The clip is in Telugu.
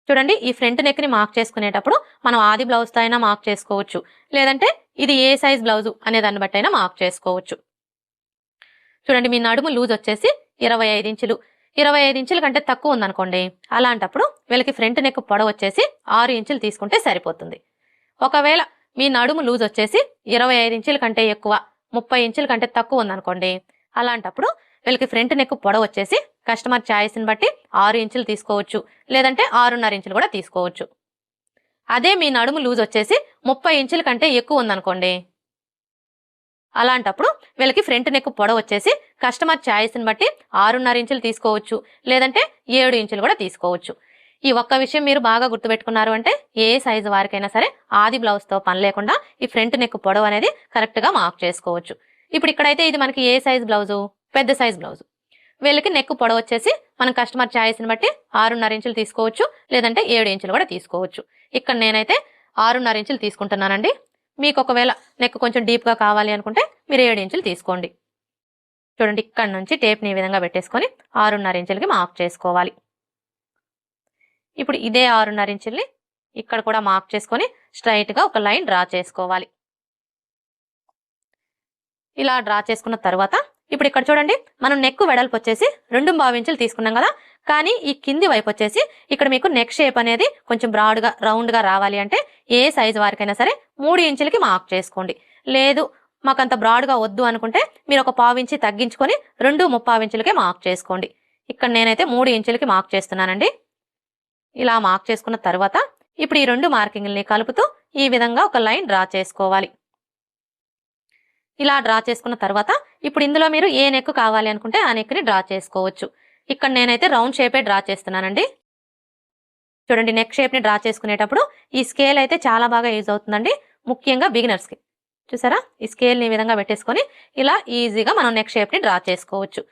చూడండి ఈ ఫ్రంట్ నెక్ ని మార్క్ చేసుకునేటప్పుడు మనం ఆది బ్లౌజ్ తో అయినా మార్క్ చేసుకోవచ్చు, లేదంటే ఇది ఏ సైజ్ బ్లౌజు అనే దాన్ని బట్టి అయినా మార్క్ చేసుకోవచ్చు. చూడండి మీ నడుము లూజ్ వచ్చేసి 25 ఇంచులు. 25 ఇంచుల కంటే తక్కువ ఉందనుకోండి, అలాంటప్పుడు వీళ్ళకి ఫ్రంట్ నెక్ పొడవు వచ్చేసి 6 ఇంచులు తీసుకుంటే సరిపోతుంది. ఒకవేళ మీ నడుము లూజ్ వచ్చేసి 25 ఇంచుల కంటే ఎక్కువ, 30 ఇంచుల కంటే తక్కువ ఉందనుకోండి, అలాంటప్పుడు వీళ్ళకి ఫ్రంట్ నెక్ పొడవు వచ్చేసి కస్టమర్ ఛాయిస్ని బట్టి 6 ఇంచులు తీసుకోవచ్చు, లేదంటే 6.5 ఇంచులు కూడా తీసుకోవచ్చు. అదే మీ నడుము లూజ్ వచ్చేసి 30 ఇంచుల కంటే ఎక్కువ ఉందనుకోండి, అలాంటప్పుడు వీళ్ళకి ఫ్రంట్ నెక్ పొడవు వచ్చేసి కస్టమర్ ఛాయిస్ని బట్టి 6.5 ఇంచులు తీసుకోవచ్చు, లేదంటే 7 ఇంచులు కూడా తీసుకోవచ్చు. ఈ ఒక్క విషయం మీరు బాగా గుర్తుపెట్టుకున్నారు అంటే ఏ సైజు వారికైనా సరే ఆది బ్లౌజ్తో పని లేకుండా ఈ ఫ్రంట్ నెక్ పొడవు అనేది కరెక్ట్గా మార్క్ చేసుకోవచ్చు. ఇప్పుడు ఇక్కడైతే ఇది మనకి ఏ సైజ్ బ్లౌజు, పెద్ద సైజ్ బ్లౌజు. వీళ్ళకి నెక్ పొడవు వచ్చేసి మనం కస్టమర్ ఛాయిస్ని బట్టి 6.5 ఇంచులు తీసుకోవచ్చు, లేదంటే 7 ఇంచులు కూడా తీసుకోవచ్చు. ఇక్కడ నేనైతే 6.5 ఇంచులు తీసుకుంటున్నానండి. మీకు ఒకవేళ నెక్ కొంచెం డీప్గా కావాలి అనుకుంటే మీరు 7 ఇంచులు తీసుకోండి. చూడండి ఇక్కడ నుంచి టేప్ని ఈ విధంగా పెట్టేసుకొని 6.5 ఇంచులకి మార్క్ చేసుకోవాలి. ఇప్పుడు ఇదే 6.5 ఇంచుల్ని ఇక్కడ కూడా మార్క్ చేసుకొని స్ట్రైట్గా ఒక లైన్ డ్రా చేసుకోవాలి. ఇలా డ్రా చేసుకున్న తర్వాత ఇప్పుడు ఇక్కడ చూడండి మనం నెక్ వెడల్పు వచ్చేసి 2.5 ఇంచులు తీసుకున్నాం కదా, కానీ ఈ కింది వైపు వచ్చేసి ఇక్కడ మీకు నెక్ షేప్ అనేది కొంచెం బ్రాడ్గా రౌండ్గా రావాలి అంటే ఏ సైజు వారికైనా సరే 3 ఇంచులకి మార్క్ చేసుకోండి. లేదు మాకంత బ్రాడ్గా వద్దు అనుకుంటే మీరు ఒక 1/4 ఇంచు తగ్గించుకొని 2.75 ఇంచులకే మార్క్ చేసుకోండి. ఇక్కడ నేనైతే 3 ఇంచులకి మార్క్ చేస్తున్నానండి. ఇలా మార్క్ చేసుకున్న తర్వాత ఇప్పుడు ఈ 2 మార్కింగ్ని కలుపుతూ ఈ విధంగా ఒక లైన్ డ్రా చేసుకోవాలి. ఇలా డ్రా చేసుకున్న తర్వాత ఇప్పుడు ఇందులో మీరు ఏ నెక్ కావాలి అనుకుంటే ఆ నెక్ని డ్రా చేసుకోవచ్చు. ఇక్కడ నేనైతే రౌండ్ షేపే డ్రా చేస్తున్నానండి. చూడండి నెక్ షేప్ని డ్రా చేసుకునేటప్పుడు ఈ స్కేల్ అయితే చాలా బాగా యూజ్ అవుతుందండి, ముఖ్యంగా బిగినర్స్కి. చూసారా ఈ స్కేల్ని ఈ విధంగా పెట్టేసుకొని ఇలా ఈజీగా మనం నెక్ షేప్ని డ్రా చేసుకోవచ్చు.